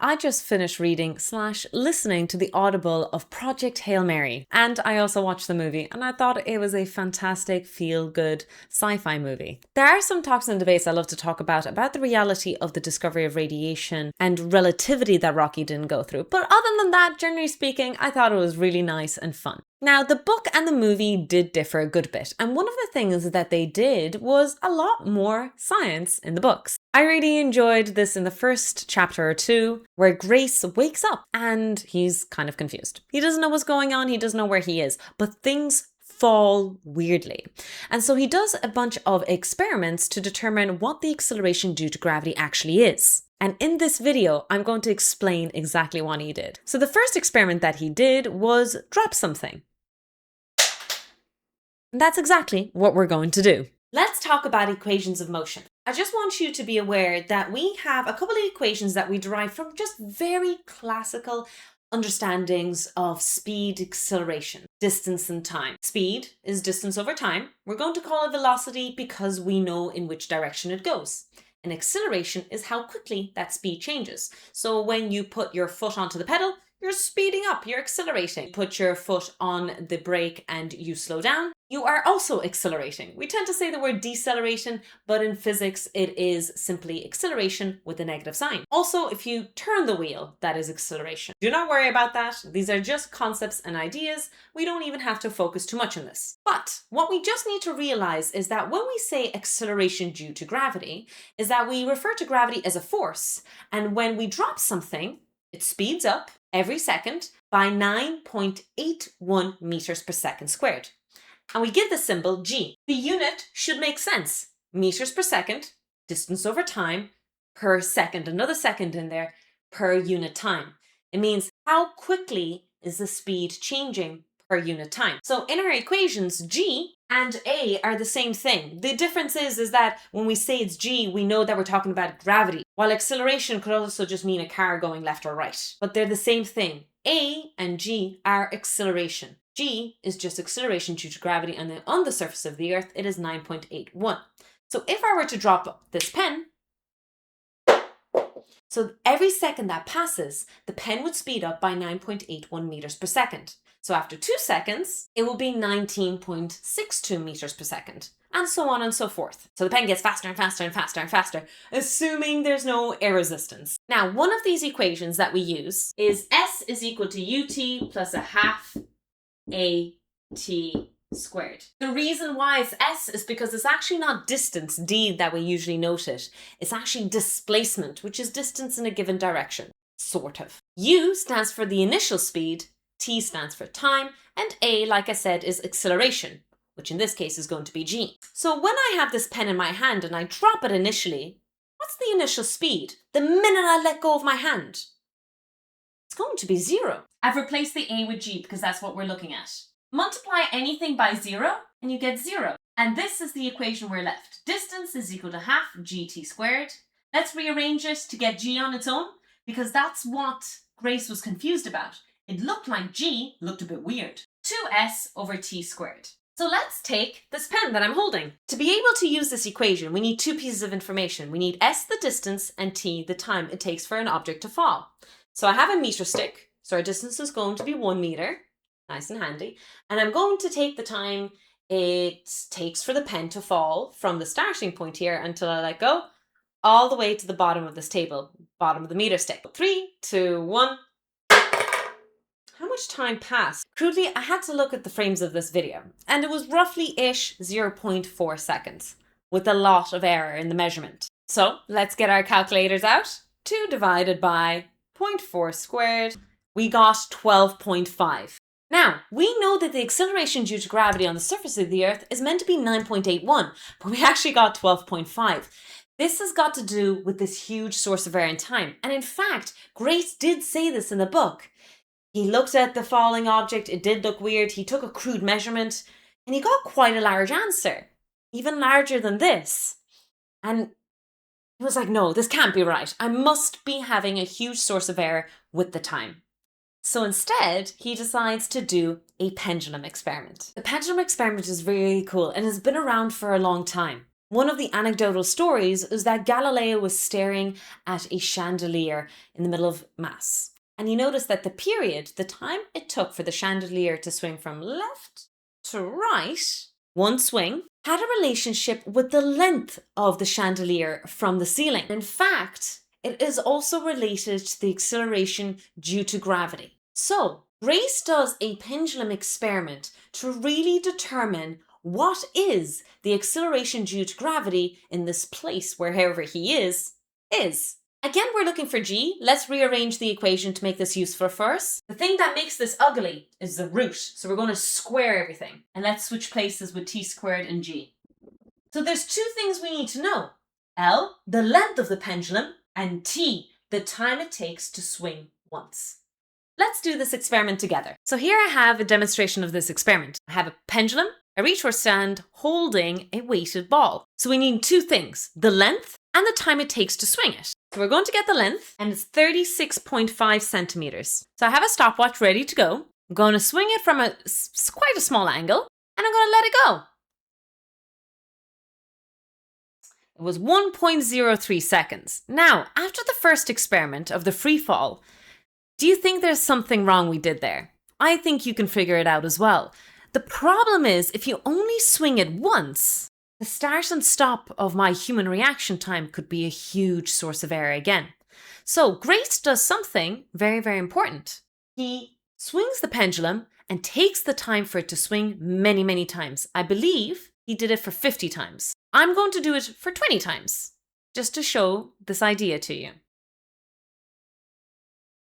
I just finished reading / listening to the Audible of Project Hail Mary, and I also watched the movie, and I thought it was a fantastic, feel-good sci-fi movie. There are some talks and debates I love to talk about the reality of the discovery of radiation and relativity that Rocky didn't go through, but other than that, generally speaking, I thought it was really nice and fun. Now, the book and the movie did differ a good bit, and one of the things that they did was a lot more science in the books. I really enjoyed this in the first chapter or two, where Grace wakes up and he's kind of confused. He doesn't know what's going on, he doesn't know where he is, but things fall weirdly. And so he does a bunch of experiments to determine what the acceleration due to gravity actually is. And in this video, I'm going to explain exactly what he did. So the first experiment that he did was drop something. And that's exactly what we're going to do. Let's talk about equations of motion. I just want you to be aware that we have a couple of equations that we derive from just very classical understandings of speed, acceleration, distance and time. Speed is distance over time. We're going to call it velocity because we know in which direction it goes. And acceleration is how quickly that speed changes. So when you put your foot onto the pedal, you're speeding up, you're accelerating. Put your foot on the brake and you slow down, you are also accelerating. We tend to say the word deceleration, but in physics, it is simply acceleration with a negative sign. Also, if you turn the wheel, that is acceleration. Do not worry about that. These are just concepts and ideas. We don't even have to focus too much on this. But what we just need to realize is that when we say acceleration due to gravity, is that we refer to gravity as a force. And when we drop something, it speeds up every second by 9.81 meters per second squared. And we give the symbol g. The unit should make sense. Meters per second, distance over time, per second, another second in there, per unit time. It means how quickly is the speed changing per unit time. So in our equations, g and a are the same thing. The difference is that when we say it's g, we know that we're talking about gravity, while acceleration could also just mean a car going left or right. But they're the same thing. A and g are acceleration. G is just acceleration due to gravity, and then on the surface of the Earth, it is 9.81. So if I were to drop this pen, so every second that passes, the pen would speed up by 9.81 meters per second. So after 2 seconds, it will be 19.62 meters per second, and so on and so forth. So the pen gets faster and faster and faster and faster, assuming there's no air resistance. Now, one of these equations that we use is S is equal to ut plus a half at squared. The reason why it's S is because it's actually not distance, d, that we usually note it. It's actually displacement, which is distance in a given direction, sort of. U stands for the initial speed, T stands for time, and A, like I said, is acceleration, which in this case is going to be g. So when I have this pen in my hand and I drop it initially, what's the initial speed? The minute I let go of my hand, it's going to be 0. I've replaced the a with g because that's what we're looking at. Multiply anything by 0 and you get 0. And this is the equation we're left. Distance is equal to half gt squared. Let's rearrange it to get g on its own, because that's what Grace was confused about. It looked like g looked a bit weird. 2s over t squared. So let's take this pen that I'm holding. To be able to use this equation, we need two pieces of information. We need s, the distance, and t, the time it takes for an object to fall. So I have a meter stick, so our distance is going to be 1 meter, nice and handy. And I'm going to take the time it takes for the pen to fall from the starting point here until I let go, all the way to the bottom of this table, bottom of the meter stick. 3, 2, 1. How much time passed? Crudely, I had to look at the frames of this video, and it was roughly-ish 0.4 seconds, with a lot of error in the measurement. So let's get our calculators out. 2 divided by 0.4 squared, we got 12.5. Now, we know that the acceleration due to gravity on the surface of the Earth is meant to be 9.81, but we actually got 12.5. This has got to do with this huge source of error in time. And in fact, Grace did say this in the book. He looked at the falling object, it did look weird, he took a crude measurement, and he got quite a large answer, even larger than this. And he was like, no, this can't be right. I must be having a huge source of error with the time. So instead, he decides to do a pendulum experiment. The pendulum experiment is really cool and has been around for a long time. One of the anecdotal stories is that Galileo was staring at a chandelier in the middle of Mass. And he noticed that the time it took for the chandelier to swing from left to right, one swing, had a relationship with the length of the chandelier from the ceiling. In fact, it is also related to the acceleration due to gravity. So, Grace does a pendulum experiment to really determine what is the acceleration due to gravity in this place wherever he is. Again, we're looking for g. Let's rearrange the equation to make this useful for us. The thing that makes this ugly is the root. So we're going to square everything. And let's switch places with t squared and g. So there's two things we need to know. L, the length of the pendulum, and t, the time it takes to swing once. Let's do this experiment together. So here I have a demonstration of this experiment. I have a pendulum, a reach or stand holding a weighted ball. So we need two things, the length and the time it takes to swing it. So we're going to get the length, and it's 36.5 centimeters. So I have a stopwatch ready to go. I'm going to swing it from quite a small angle, and I'm going to let it go. It was 1.03 seconds. Now, after the first experiment of the free fall, do you think there's something wrong we did there? I think you can figure it out as well. The problem is, if you only swing it once, the start and stop of my human reaction time could be a huge source of error again. So Grace does something very, very important. He swings the pendulum and takes the time for it to swing many, many times. I believe he did it for 50 times. I'm going to do it for 20 times, just to show this idea to you.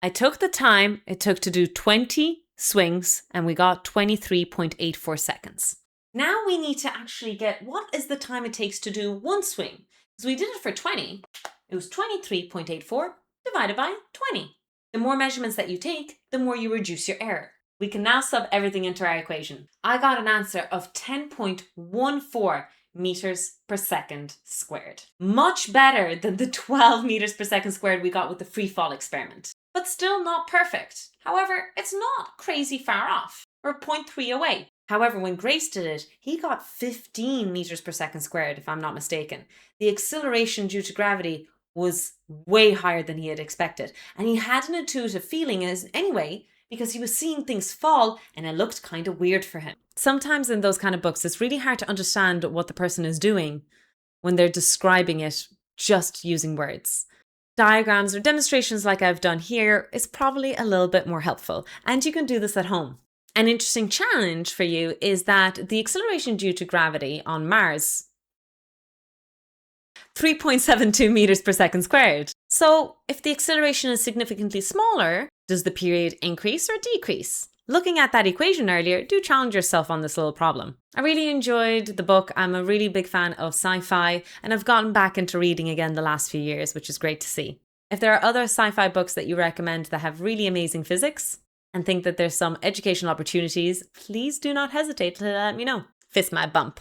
I took the time it took to do 20 swings, and we got 23.84 seconds. Now we need to actually get what is the time it takes to do one swing. So we did it for 20. It was 23.84 divided by 20. The more measurements that you take, the more you reduce your error. We can now sub everything into our equation. I got an answer of 10.14 meters per second squared. Much better than the 12 meters per second squared we got with the free fall experiment. But still not perfect. However, it's not crazy far off. We're 0.3 away. However, when Grace did it, he got 15 meters per second squared, if I'm not mistaken. The acceleration due to gravity was way higher than he had expected. And he had an intuitive feeling anyway, because he was seeing things fall and it looked kind of weird for him. Sometimes in those kind of books, it's really hard to understand what the person is doing when they're describing it just using words. Diagrams or demonstrations like I've done here is probably a little bit more helpful, and you can do this at home. An interesting challenge for you is that the acceleration due to gravity on Mars, 3.72 meters per second squared. So if the acceleration is significantly smaller, does the period increase or decrease? Looking at that equation earlier, do challenge yourself on this little problem. I really enjoyed the book. I'm a really big fan of sci-fi, and I've gotten back into reading again the last few years, which is great to see. If there are other sci-fi books that you recommend that have really amazing physics and think that there's some educational opportunities, please do not hesitate to let me know. Fist my bump.